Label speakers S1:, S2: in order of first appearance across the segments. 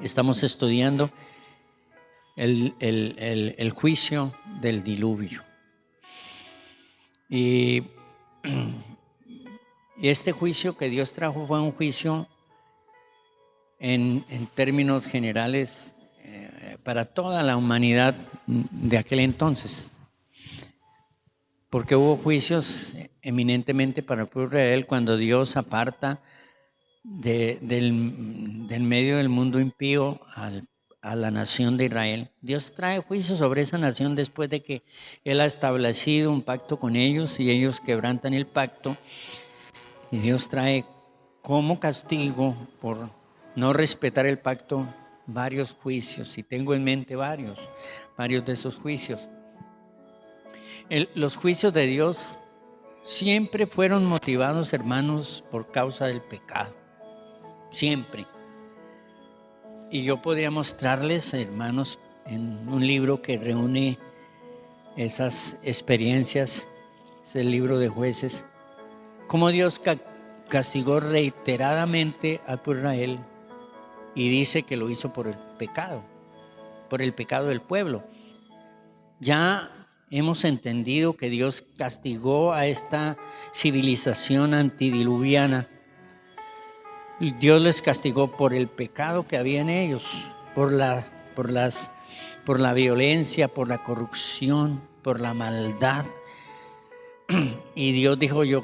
S1: Estamos estudiando el juicio del diluvio. Y este juicio que Dios trajo fue un juicio en términos generales para toda la humanidad de aquel entonces. Porque hubo juicios eminentemente para el pueblo de Israel cuando Dios aparta del medio del mundo impío a la nación de Israel. Dios trae juicio sobre esa nación después de que Él ha establecido un pacto con ellos y ellos quebrantan el pacto. Y Dios trae como castigo por no respetar el pacto varios juicios. Y tengo en mente varios de esos juicios. Los juicios de Dios siempre fueron motivados, hermanos, por causa del pecado. Siempre. Y yo podría mostrarles, hermanos, en un libro que reúne esas experiencias, es el libro de Jueces, cómo Dios castigó reiteradamente a Israel y dice que lo hizo por el pecado del pueblo. Ya hemos entendido que Dios castigó a esta civilización antidiluviana. Dios les castigó por el pecado que había en ellos, por la violencia, por la corrupción, por la maldad. Y Dios dijo, yo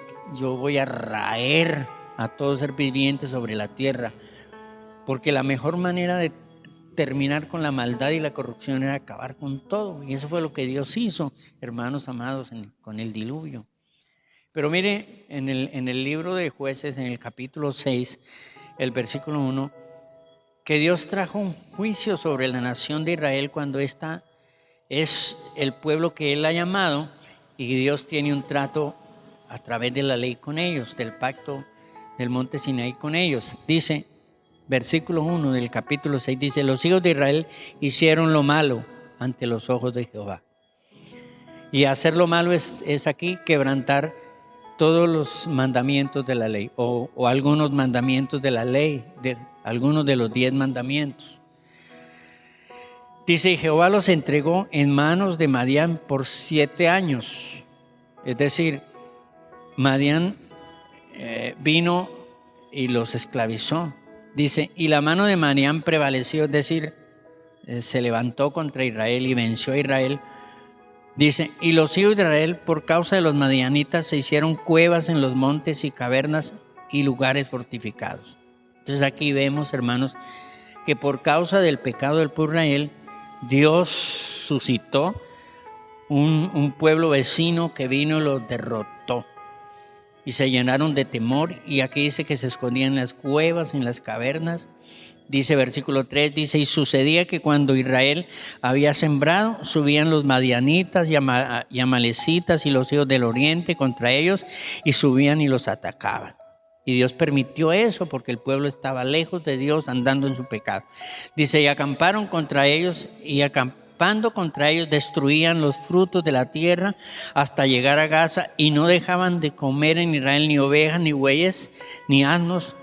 S1: voy a raer a todo ser viviente sobre la tierra, porque la mejor manera de terminar con la maldad y la corrupción era acabar con todo. Y eso fue lo que Dios hizo, hermanos amados, con el diluvio. Pero mire, en el libro de Jueces, en el capítulo 6, el versículo 1, que Dios trajo un juicio sobre la nación de Israel cuando esta es el pueblo que Él ha llamado, y Dios tiene un trato a través de la ley con ellos, del pacto del monte Sinaí con ellos. Dice, versículo 1 del capítulo 6, dice, los hijos de Israel hicieron lo malo ante los ojos de Jehová. Y hacer lo malo es aquí quebrantar todos los mandamientos de la ley, o algunos mandamientos de la ley, algunos de los 10 mandamientos. Dice, y Jehová los entregó en manos de Madián por 7 años. Es decir, Madián vino y los esclavizó. Dice, y la mano de Madián prevaleció, es decir, se levantó contra Israel y venció a Israel. Dice, y los hijos de Israel por causa de los madianitas se hicieron cuevas en los montes y cavernas y lugares fortificados. Entonces aquí vemos, hermanos, que por causa del pecado del pueblo de Israel, Dios suscitó un pueblo vecino que vino y los derrotó. Y se llenaron de temor, y aquí dice que se escondían en las cuevas, en las cavernas. Dice versículo 3, dice, y sucedía que cuando Israel había sembrado, subían los madianitas y amalecitas y los hijos del oriente contra ellos, y subían y los atacaban. Y Dios permitió eso porque el pueblo estaba lejos de Dios, andando en su pecado. Dice, y acamparon contra ellos, y acampando contra ellos destruían los frutos de la tierra hasta llegar a Gaza, y no dejaban de comer en Israel ni ovejas, ni bueyes, ni asnos,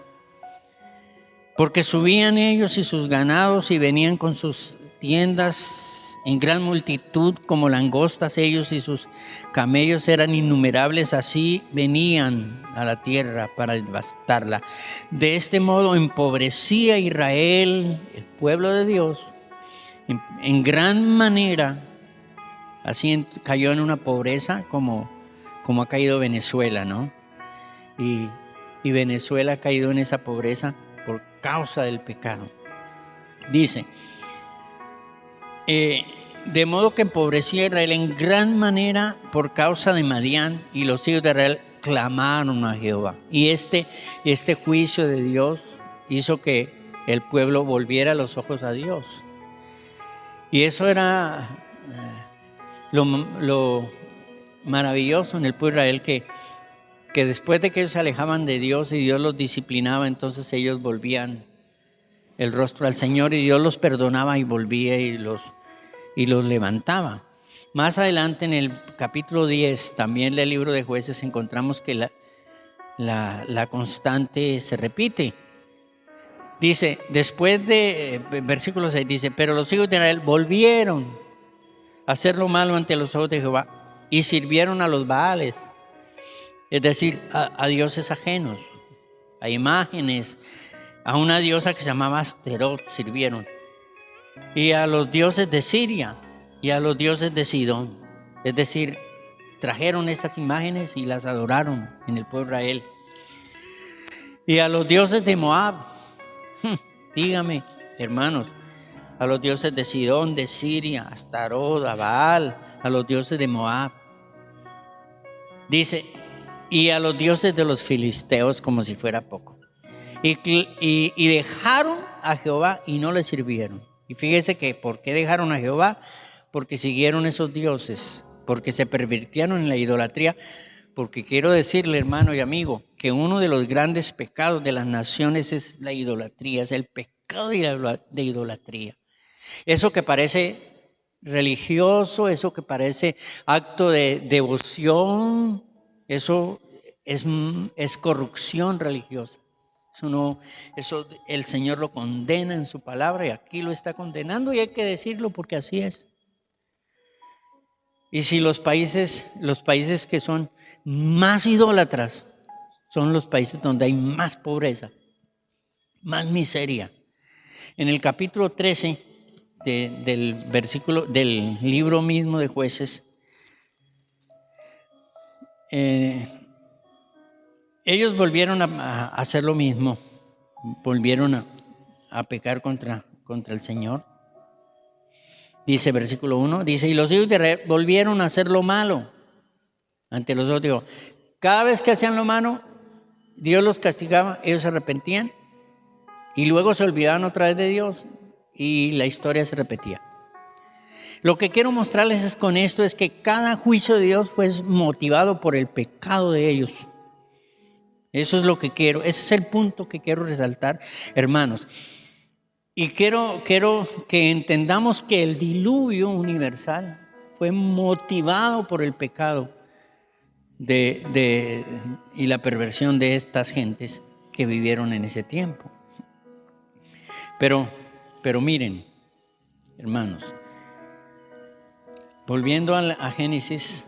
S1: porque subían ellos y sus ganados y venían con sus tiendas en gran multitud como langostas. Ellos y sus camellos eran innumerables, así venían a la tierra para devastarla. De este modo empobrecía Israel, el pueblo de Dios, en gran manera. Así cayó en una pobreza como ha caído Venezuela, ¿no? Y Venezuela ha caído en esa pobreza por causa del pecado. Dice, de modo que empobrecía Israel en gran manera por causa de Madián, y los hijos de Israel clamaron a Jehová. Y este juicio de Dios hizo que el pueblo volviera los ojos a Dios. Y eso era lo maravilloso en el pueblo de Israel, que después de que ellos se alejaban de Dios y Dios los disciplinaba, entonces ellos volvían el rostro al Señor, y Dios los perdonaba y volvía y los levantaba. Más adelante en el capítulo 10, también del libro de Jueces, encontramos que la constante se repite. Dice, después de, versículo 6, dice, pero los hijos de Israel volvieron a hacer lo malo ante los ojos de Jehová y sirvieron a los Baales, es decir, a dioses ajenos, a imágenes, a una diosa que se llamaba Asterot sirvieron, y a los dioses de Siria y a los dioses de Sidón, es decir, trajeron esas imágenes y las adoraron en el pueblo de Israel. Y a los dioses de Moab, dígame, hermanos, a los dioses de Sidón, de Siria, a Astarot, a Baal, a los dioses de Moab. Dice, y a los dioses de los filisteos como si fuera poco. Y dejaron a Jehová y no le sirvieron. Y fíjese que, ¿por qué dejaron a Jehová? Porque siguieron esos dioses, porque se pervirtieron en la idolatría. Porque quiero decirle, hermano y amigo, que uno de los grandes pecados de las naciones es la idolatría, es el pecado de idolatría. Eso que parece religioso, eso que parece acto de devoción, eso es corrupción religiosa. Eso el Señor lo condena en su palabra y aquí lo está condenando y hay que decirlo porque así es. Y si los países que son más idólatras son los países donde hay más pobreza, más miseria. En el capítulo 13 del libro mismo de Jueces, ellos volvieron a hacer lo mismo, volvieron a pecar contra el Señor. Dice versículo 1, dice, y los hijos de Israel volvieron a hacer lo malo ante los ojos de Dios. Cada vez que hacían lo malo, Dios los castigaba, ellos se arrepentían y luego se olvidaban otra vez de Dios y la historia se repetía. Lo que quiero mostrarles con esto es que cada juicio de Dios fue motivado por el pecado de ellos. Eso es lo que quiero, ese es el punto que quiero resaltar, hermanos. Y quiero que entendamos que el diluvio universal fue motivado por el pecado y la perversión de estas gentes que vivieron en ese tiempo. Pero miren, hermanos, volviendo a Génesis,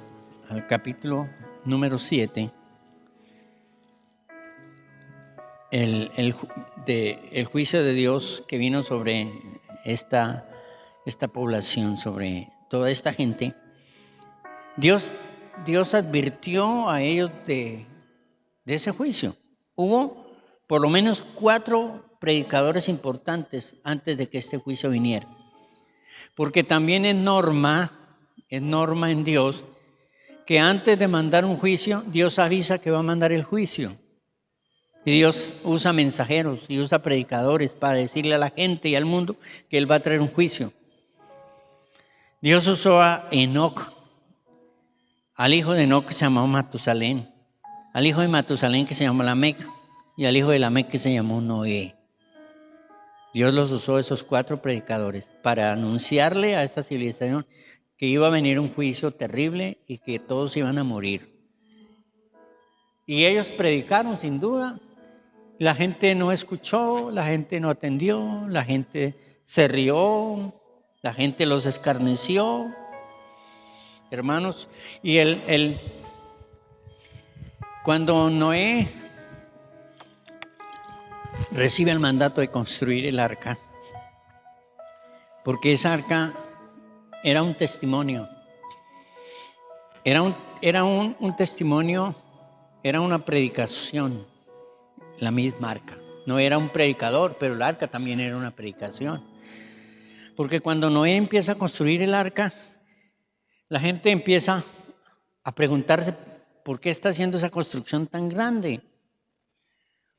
S1: al capítulo número 7, el juicio de Dios que vino sobre esta población, sobre toda esta gente, Dios advirtió a ellos de ese juicio. Hubo por lo menos 4 predicadores importantes antes de que este juicio viniera. Porque también es norma en Dios que antes de mandar un juicio, Dios avisa que va a mandar el juicio. Y Dios usa mensajeros y usa predicadores para decirle a la gente y al mundo que Él va a traer un juicio. Dios usó a Enoc, al hijo de Enoc que se llamó Matusalén, al hijo de Matusalén que se llamó Lamec y al hijo de Lamec que se llamó Noé. Dios los usó, esos 4 predicadores, para anunciarle a esta civilización que iba a venir un juicio terrible y que todos iban a morir. Y ellos predicaron sin duda. La gente no escuchó, la gente no atendió, la gente se rió, la gente los escarneció, hermanos. Y cuando Noé recibe el mandato de construir el arca, porque esa arca era un testimonio, era un testimonio, era una predicación. La misma arca. No era un predicador, pero el arca también era una predicación. Porque cuando Noé empieza a construir el arca, la gente empieza a preguntarse por qué está haciendo esa construcción tan grande.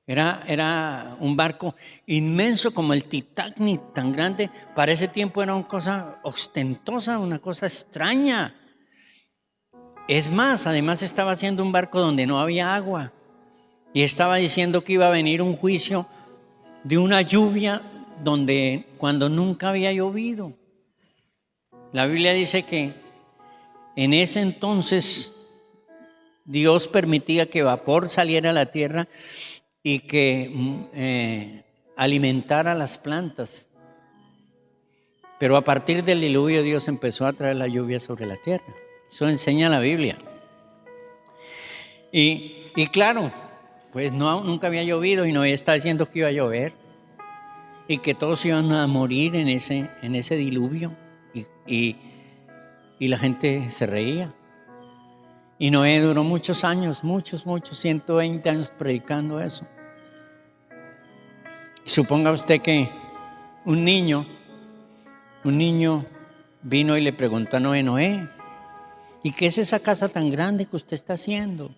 S1: Era un barco inmenso como el Titanic, tan grande. Para ese tiempo era una cosa ostentosa, una cosa extraña. Es más, además estaba haciendo un barco donde no había agua. Y estaba diciendo que iba a venir un juicio de una lluvia cuando nunca había llovido. La Biblia dice que en ese entonces Dios permitía que vapor saliera a la tierra y que alimentar a las plantas. Pero a partir del diluvio Dios empezó a traer la lluvia sobre la tierra. Eso enseña la Biblia. Y claro, pues nunca había llovido y Noé estaba diciendo que iba a llover y que todos iban a morir en ese diluvio. Y la gente se reía. Y Noé duró muchos años, muchos, 120 años predicando eso. Y suponga usted que un niño vino y le preguntó a Noé, ¿y qué es esa casa tan grande que usted está haciendo?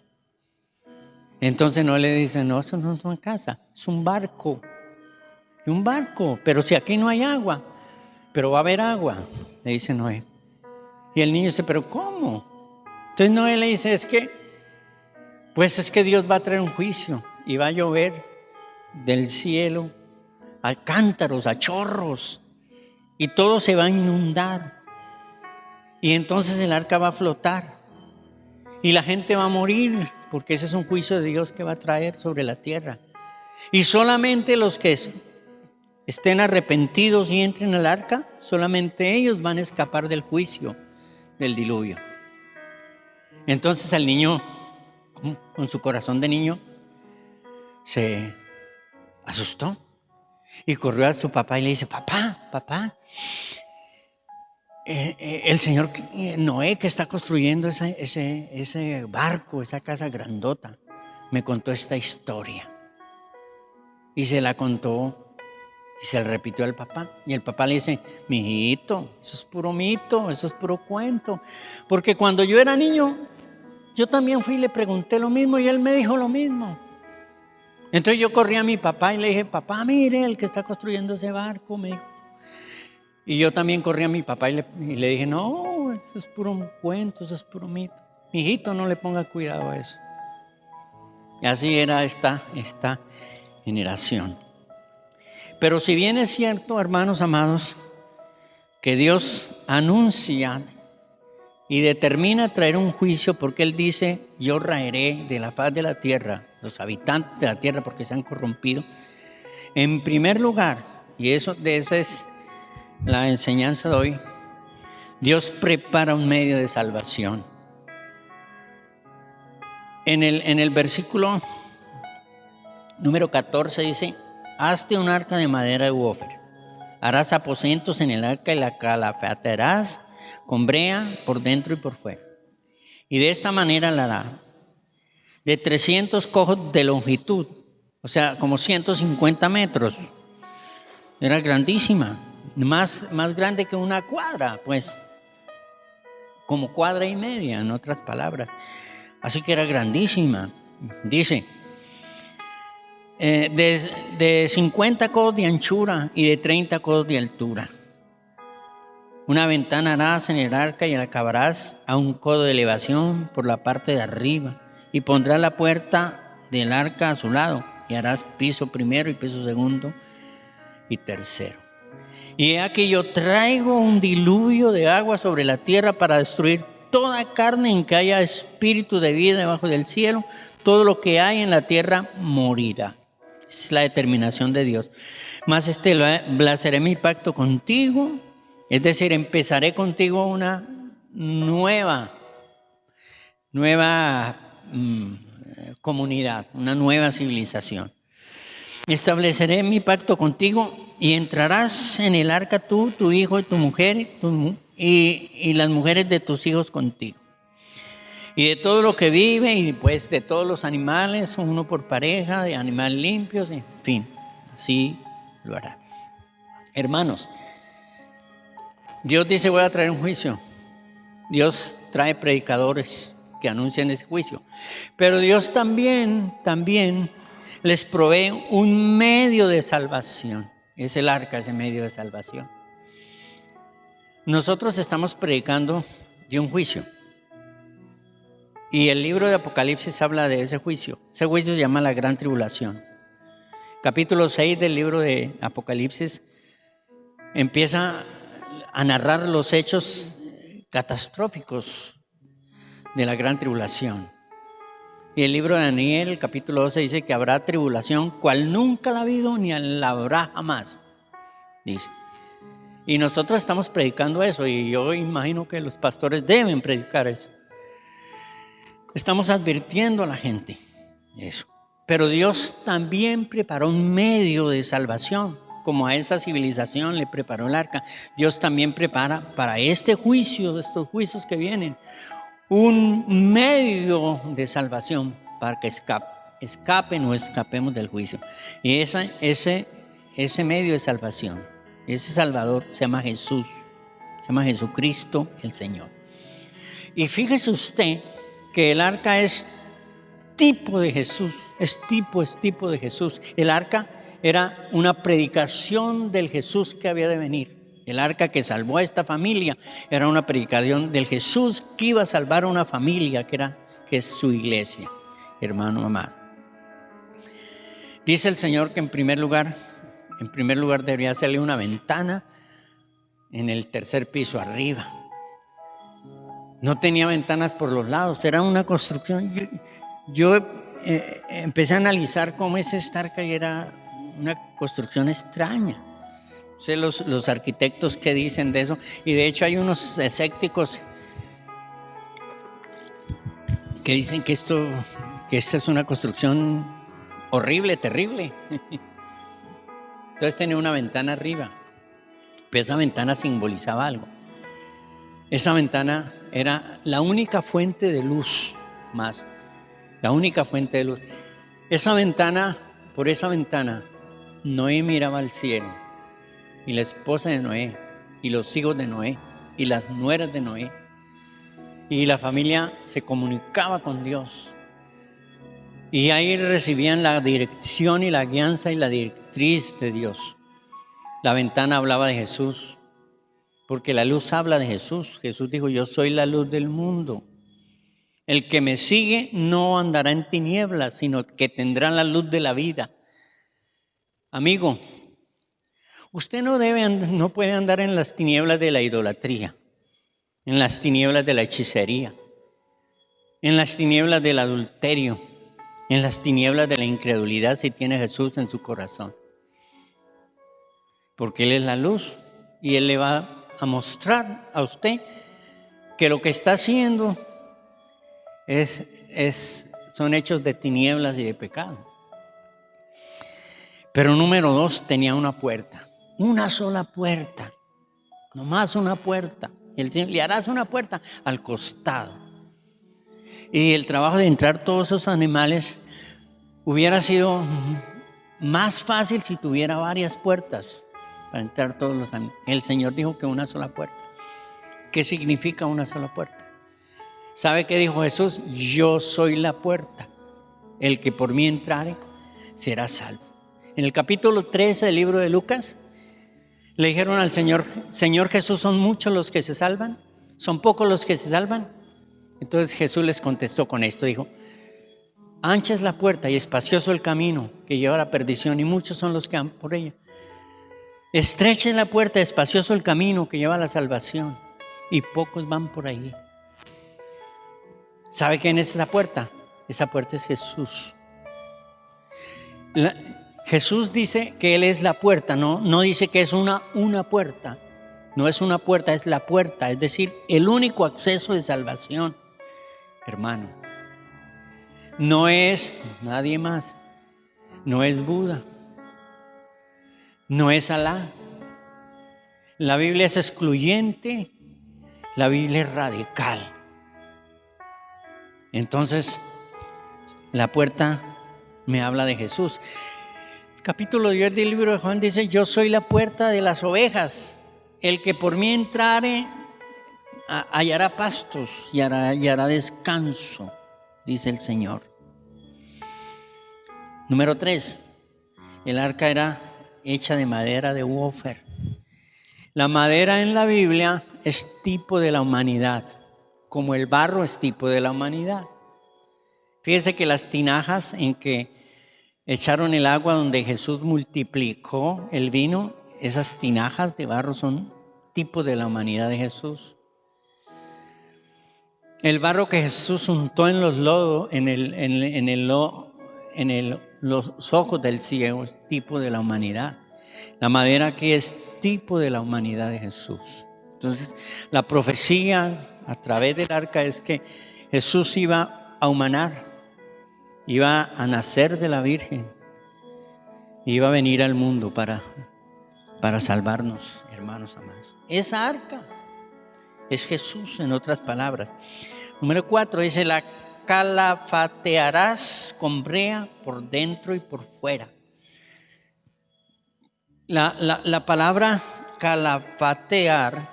S1: Entonces Noé le dice, no, eso no es una casa, es un barco. Un barco, pero si aquí no hay agua, pero va a haber agua, le dice Noé. Y el niño dice, ¿pero cómo? Entonces Noé le dice, es que Dios va a traer un juicio y va a llover del cielo a cántaros, a chorros, y todo se va a inundar. Y entonces el arca va a flotar y la gente va a morir, porque ese es un juicio de Dios que va a traer sobre la tierra. Y solamente los que estén arrepentidos y entren al arca, solamente ellos van a escapar del juicio del diluvio. Entonces el niño, con su corazón de niño, se asustó y corrió a su papá y le dice, papá, el señor Noé, que está construyendo ese barco, esa casa grandota, me contó esta historia. Y se la contó y se la repitió al papá. Y el papá le dice, mijito, eso es puro mito, eso es puro cuento. Porque cuando yo era niño, yo también fui y le pregunté lo mismo y él me dijo lo mismo. Entonces yo corrí a mi papá y le dije, papá, mire, el que está construyendo ese barco, me dijo. Y yo también corrí a mi papá y le dije, no, eso es puro cuento, eso es puro mito. Mijito, no le ponga cuidado a eso. Y así era esta generación. Pero si bien es cierto, hermanos amados, que Dios anuncia y determina traer un juicio, porque Él dice, yo raeré de la faz de la tierra los habitantes de la tierra porque se han corrompido. En primer lugar, y esa es la enseñanza de hoy, Dios prepara un medio de salvación. En el versículo número 14 dice, hazte un arca de madera de Ofer, harás aposentos en el arca y la calafatearás con brea por dentro y por fuera. Y de esta manera la hará de 300 cojos de longitud, o sea, como 150 metros. Era grandísima, más grande que una cuadra, pues, como cuadra y media, en otras palabras. Así que era grandísima. Dice, de 50 codos de anchura y de 30 codos de altura. Una ventana harás en el arca y la acabarás a un codo de elevación por la parte de arriba. Y pondrás la puerta del arca a su lado. Y harás piso primero y piso segundo y tercero. Y he aquí yo traigo un diluvio de agua sobre la tierra para destruir toda carne en que haya espíritu de vida debajo del cielo. Todo lo que hay en la tierra morirá. Esa es la determinación de Dios. Mas estableceré mi pacto contigo. Es decir, empezaré contigo una nueva comunidad, una nueva civilización. Estableceré mi pacto contigo y entrarás en el arca tú, tu hijo y tu mujer y las mujeres de tus hijos contigo. Y de todo lo que vive y pues de todos los animales, uno por pareja, de animales limpios, en fin, así lo hará. Hermanos, Dios dice, voy a traer un juicio. Dios trae predicadores que anuncian ese juicio. Pero Dios también les provee un medio de salvación. Es el arca, ese medio de salvación. Nosotros estamos predicando de un juicio. Y el libro de Apocalipsis habla de ese juicio. Ese juicio se llama la Gran Tribulación. Capítulo 6 del libro de Apocalipsis empieza a narrar los hechos catastróficos de la Gran Tribulación. Y el libro de Daniel, el capítulo 12, dice que habrá tribulación, cual nunca la ha habido ni la habrá jamás, dice. Y nosotros estamos predicando eso, y yo imagino que los pastores deben predicar eso. Estamos advirtiendo a la gente eso. Pero Dios también preparó un medio de salvación, como a esa civilización le preparó el arca. Dios también prepara para este juicio, de estos juicios que vienen, un medio de salvación para que escapen o escapemos del juicio. Y ese medio de salvación, ese Salvador se llama Jesús, se llama Jesucristo el Señor. Y fíjese usted que el arca es tipo de Jesús, es tipo de Jesús. El arca era una predicación del Jesús que había de venir. El arca que salvó a esta familia era una predicación del Jesús que iba a salvar a una familia que es su iglesia, hermano amado. Dice el Señor que en primer lugar debería salir una ventana en el tercer piso arriba. No tenía ventanas por los lados, era una construcción. Yo empecé a analizar cómo es esta arca y era una construcción extraña. Sé los arquitectos que dicen de eso, y de hecho hay unos escépticos que dicen que esta es una construcción horrible, terrible. Entonces tenía una ventana arriba, pero esa ventana simbolizaba algo. Esa ventana era la única fuente de luz, la única fuente de luz. Por esa ventana, Noé miraba al cielo, y la esposa de Noé, y los hijos de Noé, y las nueras de Noé, y la familia se comunicaba con Dios. Y ahí recibían la dirección y la guianza y la directriz de Dios. La ventana hablaba de Jesús, porque la luz habla de Jesús. Jesús dijo: yo soy la luz del mundo. El que me sigue no andará en tinieblas, sino que tendrá la luz de la vida. Amigo, usted no puede andar en las tinieblas de la idolatría, en las tinieblas de la hechicería, en las tinieblas del adulterio, en las tinieblas de la incredulidad si tiene a Jesús en su corazón. Porque Él es la luz y Él le va a mostrar a usted que lo que está haciendo son hechos de tinieblas y de pecado. Pero número 2, tenía una puerta, una sola puerta, nomás una puerta. Él le harás una puerta al costado. Y el trabajo de entrar todos esos animales hubiera sido más fácil si tuviera varias puertas para entrar todos los animales. El Señor dijo que una sola puerta. ¿Qué significa una sola puerta? ¿Sabe qué dijo Jesús? Yo soy la puerta. El que por mí entrare será salvo. En el capítulo 13 del libro de Lucas, le dijeron al Señor: Señor Jesús, ¿son muchos los que se salvan? ¿Son pocos los que se salvan? Entonces Jesús les contestó con esto, dijo: ancha es la puerta y espacioso el camino que lleva a la perdición, y muchos son los que van por ella. Estrecha es la puerta, espacioso el camino que lleva a la salvación, y pocos van por ahí. ¿Sabe quién es esa puerta? Esa puerta es Jesús. Jesús dice que Él es la puerta, no dice que es una puerta. No es una puerta, es la puerta, es decir, el único acceso de salvación, hermano. No es nadie más, no es Buda, no es Alá. La Biblia es excluyente, la Biblia es radical. Entonces, la puerta me habla de Jesús. El capítulo 10 del libro de Juan dice: yo soy la puerta de las ovejas. El que por mí entrare hallará pastos y hará descanso, dice el Señor. Número 3, el arca era hecha de madera de Ofer. La madera en la Biblia es tipo de la humanidad, como el barro es tipo de la humanidad. Fíjese que las tinajas en que echaron el agua donde Jesús multiplicó el vino, esas tinajas de barro son tipo de la humanidad de Jesús. El barro que Jesús untó en los lodos, los ojos del ciego, es tipo de la humanidad. La madera aquí es tipo de la humanidad de Jesús. Entonces, la profecía a través del arca es que Jesús iba a humanar, iba a nacer de la Virgen, iba a venir al mundo para salvarnos, hermanos amados. Esa arca es Jesús, en otras palabras. Número 4 dice: la calafatearás con brea por dentro y por fuera. La palabra calafatear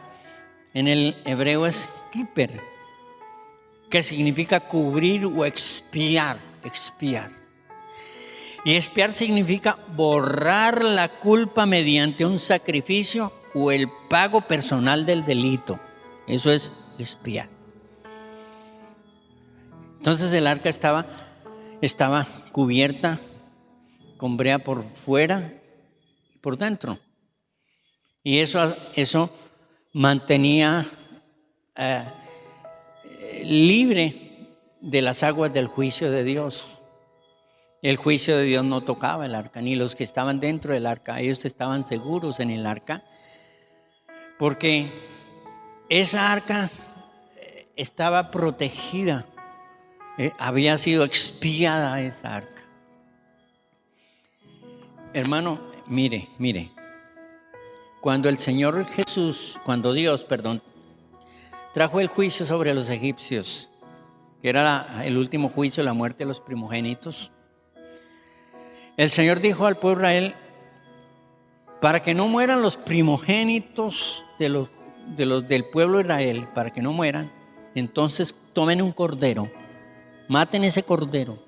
S1: en el hebreo es kiper, que significa cubrir o expiar. Y expiar significa borrar la culpa mediante un sacrificio o el pago personal del delito. Eso es expiar. Entonces el arca estaba cubierta con brea por fuera y por dentro. Y eso mantenía libre de las aguas del juicio de Dios. El juicio de Dios no tocaba el arca, ni los que estaban dentro del arca. Ellos estaban seguros en el arca, porque esa arca estaba protegida. Había sido expiada esa arca. Hermano, mire. Cuando Dios trajo el juicio sobre los egipcios, que era el último juicio, la muerte de los primogénitos, el Señor dijo al pueblo de Israel: para que no mueran los primogénitos del pueblo de Israel, para que no mueran, entonces tomen un cordero, maten ese cordero,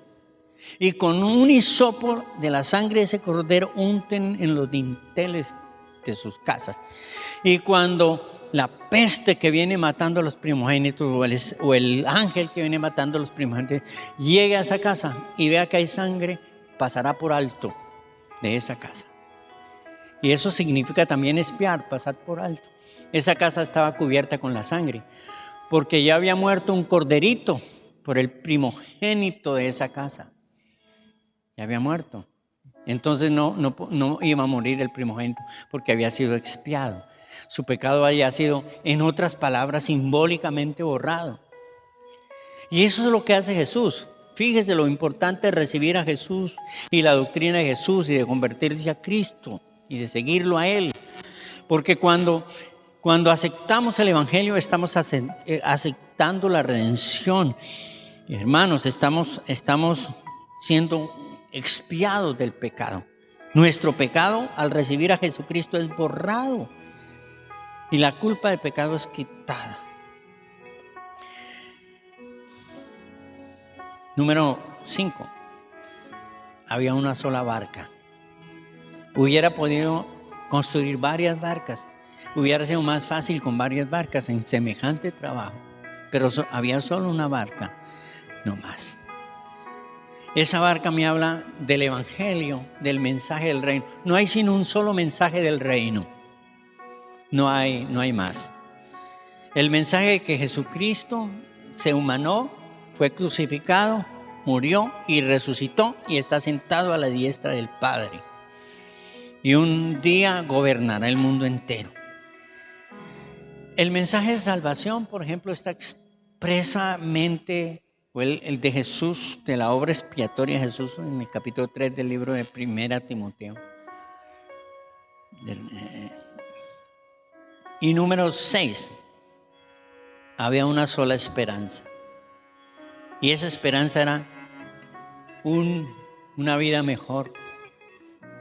S1: y con un hisopo de la sangre de ese cordero unten en los dinteles de sus casas. Y cuando la peste que viene matando a los primogénitos, o el ángel que viene matando a los primogénitos, llegue a esa casa y vea que hay sangre, pasará por alto de esa casa. Y eso significa también expiar, pasar por alto. Esa casa estaba cubierta con la sangre, porque ya había muerto un corderito por el primogénito de esa casa. Ya había muerto. Entonces no iba a morir el primogénito, porque había sido expiado. Su pecado había sido, en otras palabras, simbólicamente borrado. Y eso es lo que hace Jesús. Fíjese lo importante de recibir a Jesús y la doctrina de Jesús, y de convertirse a Cristo y de seguirlo a Él. Porque cuando aceptamos el Evangelio, estamos aceptando la redención. Hermanos, estamos siendo expiados del pecado. Nuestro pecado, al recibir a Jesucristo, es borrado, y la culpa del pecado es quitada. Número 5. Había una sola barca. Hubiera podido construir varias barcas. Hubiera sido más fácil con varias barcas en semejante trabajo. Pero había solo una barca, no más. Esa barca me habla del Evangelio, del mensaje del reino. No hay sino un solo mensaje del reino. No hay más. El mensaje de que Jesucristo se humanó, fue crucificado, murió y resucitó, y está sentado a la diestra del Padre. Y un día gobernará el mundo entero. El mensaje de salvación, por ejemplo, está expresamente, o el de Jesús, de la obra expiatoria de Jesús, en el capítulo 3 del libro de 1 Timoteo. Y número 6, había una sola esperanza. Y esa esperanza era una vida mejor,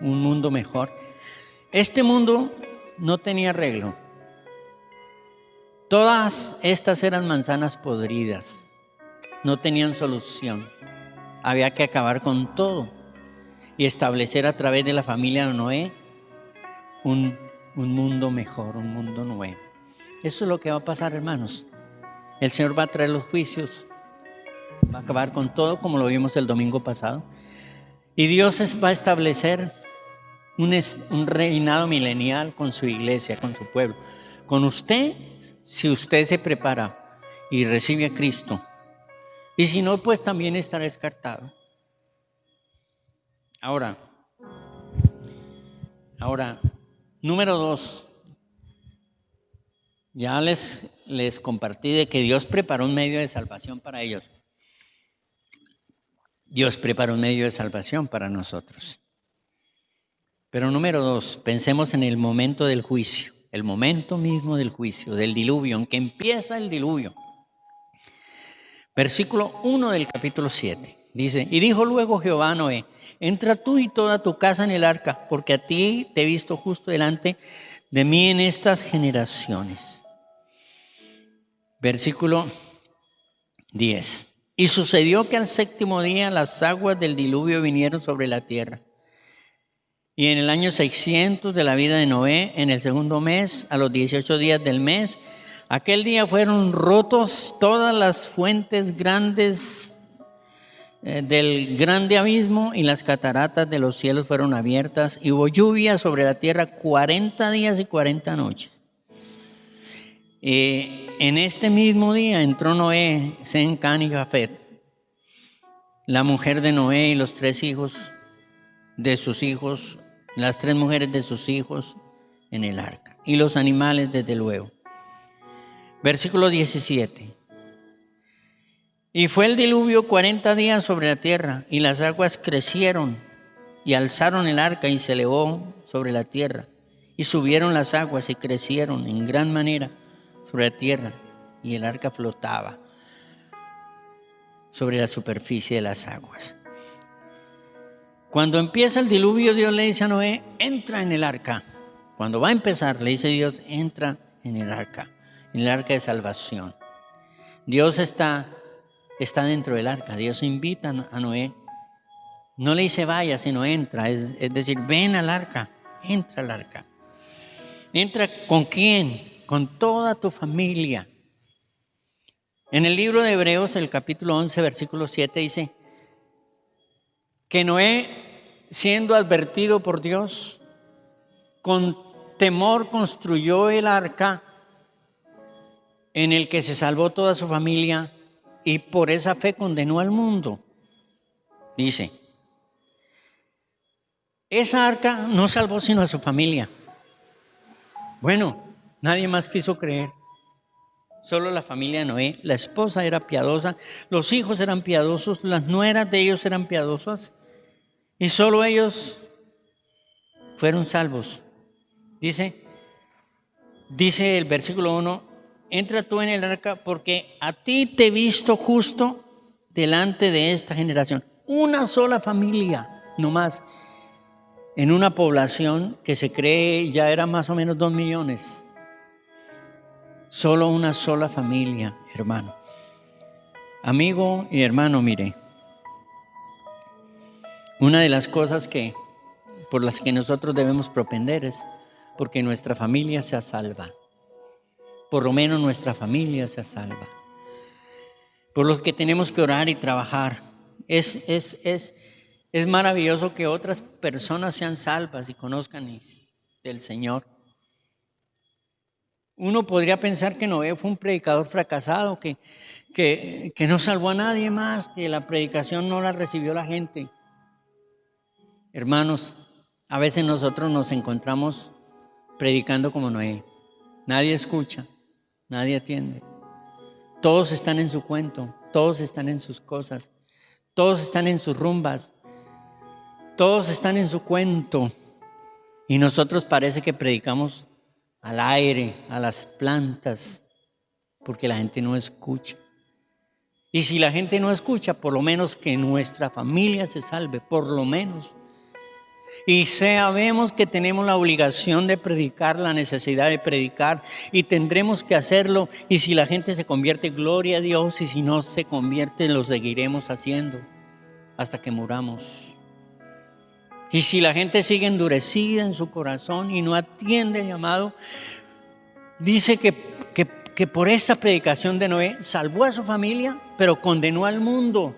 S1: un mundo mejor. Este mundo no tenía arreglo. Todas estas eran manzanas podridas, no tenían solución. Había que acabar con todo y establecer a través de la familia de Noé un mundo mejor, un mundo nuevo. Eso es lo que va a pasar, hermanos. El Señor va a traer los juicios, va a acabar con todo, como lo vimos el domingo pasado. Y Dios va a establecer un reinado milenial con su iglesia, con su pueblo. Con usted, si usted se prepara y recibe a Cristo. Y si no, pues también estará descartado. Ahora, número 2. Ya les compartí de que Dios preparó un medio de salvación para ellos. Dios preparó un medio de salvación para nosotros. Pero número 2, pensemos en el momento del juicio, el momento mismo del juicio, del diluvio, en que empieza el diluvio. Versículo 1 del capítulo 7, dice, y dijo luego Jehová a Noé, entra tú y toda tu casa en el arca, porque a ti te he visto justo delante de mí en estas generaciones. Versículo 10, y sucedió que al séptimo día las aguas del diluvio vinieron sobre la tierra. Y en el año 600 de la vida de Noé, en el segundo mes, a los 18 días del mes, aquel día fueron rotos todas las fuentes grandes del grande abismo y las cataratas de los cielos fueron abiertas y hubo lluvia sobre la tierra 40 días y 40 noches. En este mismo día entró Noé, Sem, Cam y Jafet, la mujer de Noé y los 3 hijos de sus hijos, las 3 mujeres de sus hijos en el arca y los animales desde luego. Versículo 17. Y fue el diluvio 40 días sobre la tierra y las aguas crecieron y alzaron el arca y se elevó sobre la tierra y subieron las aguas y crecieron en gran manera sobre la tierra y el arca flotaba sobre la superficie de las aguas. Cuando empieza el diluvio, Dios le dice a Noé, entra en el arca. Cuando va a empezar, le dice Dios, entra en el arca de salvación. Dios está dentro del arca. Dios invita a Noé. No le dice vaya, sino entra. Es decir, ven al arca, entra al arca. ¿Entra con quién? Con toda tu familia. En el libro de Hebreos, el capítulo 11, versículo 7, dice que Noé, siendo advertido por Dios, con temor construyó el arca en el que se salvó toda su familia y por esa fe condenó al mundo. Dice, esa arca no salvó sino a su familia. Bueno, nadie más quiso creer. Solo la familia de Noé, la esposa era piadosa, los hijos eran piadosos, las nueras de ellos eran piadosas y solo ellos fueron salvos. Dice el versículo 1, entra tú en el arca porque a ti te he visto justo delante de esta generación. Una sola familia, no más, en una población que se cree ya era más o menos 2 millones. Solo una sola familia, hermano. Amigo y hermano, mire, una de las cosas por las que nosotros debemos propender es porque nuestra familia sea salva. Por lo menos nuestra familia sea salva. Por los que tenemos que orar y trabajar. Es maravilloso que otras personas sean salvas y conozcan del Señor. Uno podría pensar que Noé fue un predicador fracasado, que no salvó a nadie más, que la predicación no la recibió la gente. Hermanos, a veces nosotros nos encontramos predicando como Noé. Nadie escucha, nadie atiende. Todos están en su cuento, todos están en sus cosas, todos están en sus rumbas, todos están en su cuento. Y nosotros parece que predicamos al aire, a las plantas, porque la gente no escucha. Y si la gente no escucha, por lo menos que nuestra familia se salve, por lo menos. Y sabemos que tenemos la obligación de predicar, la necesidad de predicar, y tendremos que hacerlo. Y si la gente se convierte, gloria a Dios, y si no se convierte, lo seguiremos haciendo hasta que muramos. Y si la gente sigue endurecida en su corazón y no atiende el llamado, dice que por esta predicación de Noé salvó a su familia, pero condenó al mundo.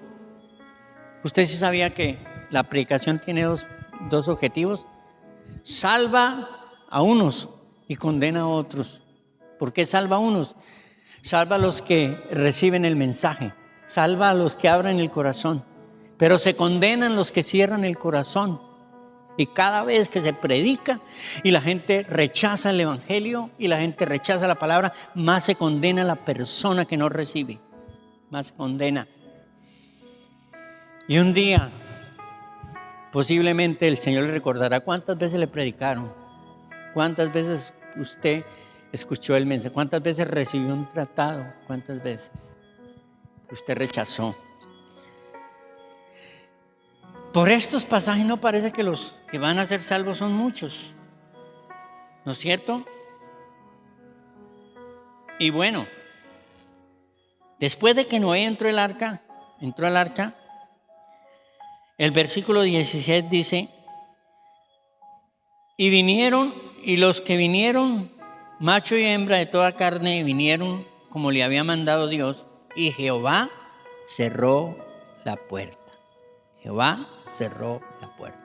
S1: Usted sí sabía que la predicación tiene dos objetivos. Salva a unos y condena a otros. ¿Por qué salva a unos? salva a los que reciben el mensaje, salva a los que abren el corazón, pero se condenan los que cierran el corazón. Y cada vez que se predica y la gente rechaza el evangelio y la gente rechaza la palabra, más se condena a la persona que no recibe, más se condena. Y un día, posiblemente el Señor le recordará cuántas veces le predicaron, cuántas veces usted escuchó el mensaje, cuántas veces recibió un tratado, cuántas veces usted rechazó. Por estos pasajes no parece que los que van a ser salvos son muchos, ¿no es cierto? Y bueno, después de que Noé entró al arca, el versículo 16 dice: y vinieron, y los que vinieron, macho y hembra de toda carne, vinieron como le había mandado Dios, y Jehová cerró la puerta. Jehová cerró la puerta.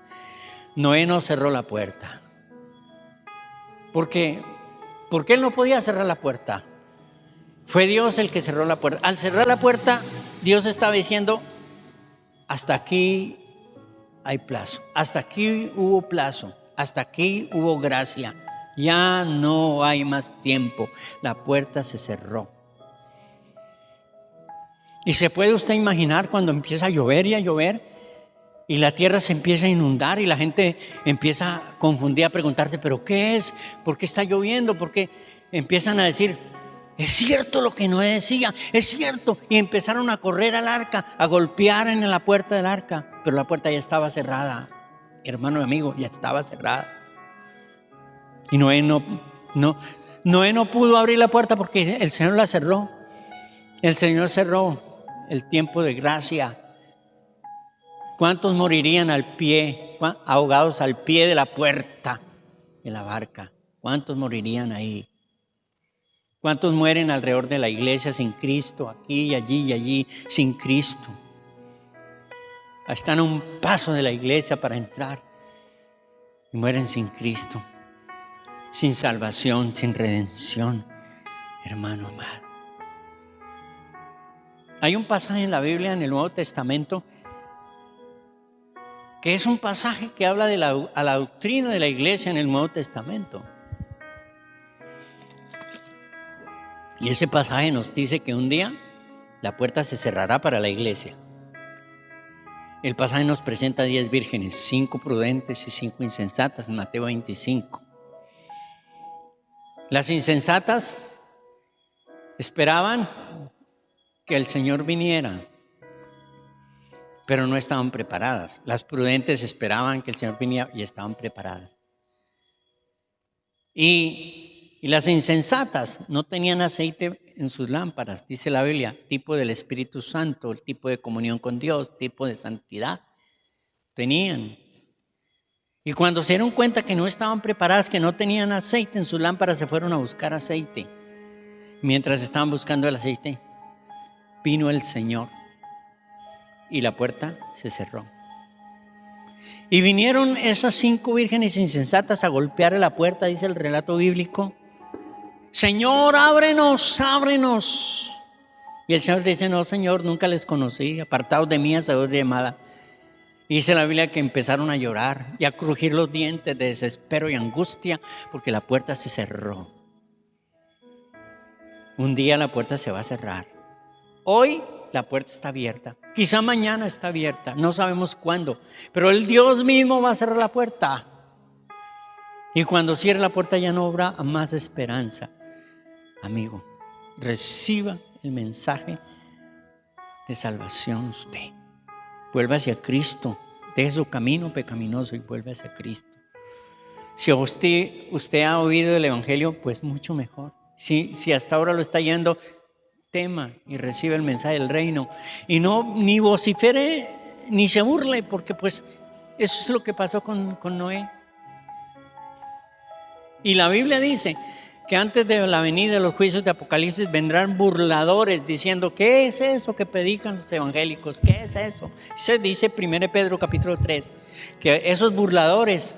S1: Noé no cerró la puerta. ¿Por qué él no podía cerrar la puerta? Fue Dios el que cerró la puerta. Al cerrar la puerta, Dios estaba diciendo: hasta aquí hay plazo, hasta aquí hubo plazo, hasta aquí hubo gracia, ya no hay más tiempo, la puerta se cerró. Y se puede usted imaginar cuando empieza a llover y a llover y la tierra se empieza a inundar y la gente empieza a confundir, a preguntarse: ¿pero qué es? ¿Por qué está lloviendo? ¿Por qué? Empiezan a decir: es cierto lo que Noé decía, es cierto. Y empezaron a correr al arca, a golpear en la puerta del arca, pero la puerta ya estaba cerrada, hermano y amigo, ya estaba cerrada. Y Noé no pudo abrir la puerta porque el Señor la cerró. El Señor cerró el tiempo de gracia. ¿Cuántos morirían al pie, ahogados al pie de la puerta de la barca? ¿Cuántos morirían ahí? ¿Cuántos mueren alrededor de la iglesia sin Cristo, aquí y allí sin Cristo? Están a un paso de la iglesia para entrar y mueren sin Cristo, sin salvación, sin redención, hermano amado. Hay un pasaje en la Biblia, en el Nuevo Testamento, que es un pasaje que habla de la doctrina de la iglesia en el Nuevo Testamento. Y ese pasaje nos dice que un día la puerta se cerrará para la iglesia. El pasaje nos presenta 10 vírgenes, 5 prudentes y 5 insensatas, en Mateo 25. Las insensatas esperaban que el Señor viniera, pero no estaban preparadas. Las prudentes esperaban que el Señor viniera y estaban preparadas. Y las insensatas no tenían aceite en sus lámparas, dice la Biblia, tipo del Espíritu Santo, el tipo de comunión con Dios, tipo de santidad. Tenían. Y cuando se dieron cuenta que no estaban preparadas, que no tenían aceite en sus lámparas, se fueron a buscar aceite. Mientras estaban buscando el aceite, vino el Señor y la puerta se cerró. Y vinieron esas 5 vírgenes insensatas a golpear a la puerta, dice el relato bíblico: Señor, ábrenos, ábrenos. Y el Señor dice: no, Señor, nunca les conocí, apartados de mí, hacedores de maldad. Y dice la Biblia que empezaron a llorar y a crujir los dientes de desespero y angustia porque la puerta se cerró. Un día la puerta se va a cerrar. Hoy la puerta está abierta. Quizá mañana está abierta. No sabemos cuándo. Pero el Dios mismo va a cerrar la puerta. Y cuando cierre la puerta ya no habrá más esperanza. Amigo, reciba el mensaje de salvación usted. Vuelva hacia Cristo. Deje su camino pecaminoso y vuelva hacia Cristo. Si usted ha oído el Evangelio, pues mucho mejor. Si hasta ahora lo está yendo, tema y reciba el mensaje del reino. Y no ni vocifere ni se burle, porque pues eso es lo que pasó con Noé. Y la Biblia dice que antes de la venida de los juicios de Apocalipsis vendrán burladores diciendo: ¿qué es eso que predican los evangélicos? ¿Qué es eso? Se dice 1 Pedro capítulo 3, que esos burladores,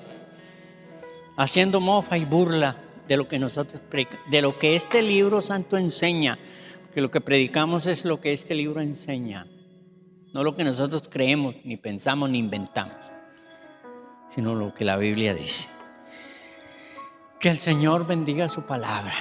S1: haciendo mofa y burla de lo que nosotros predicamos, de lo que este libro santo enseña, que lo que predicamos es lo que este libro enseña, no lo que nosotros creemos, ni pensamos, ni inventamos, sino lo que la Biblia dice. Que el Señor bendiga su palabra.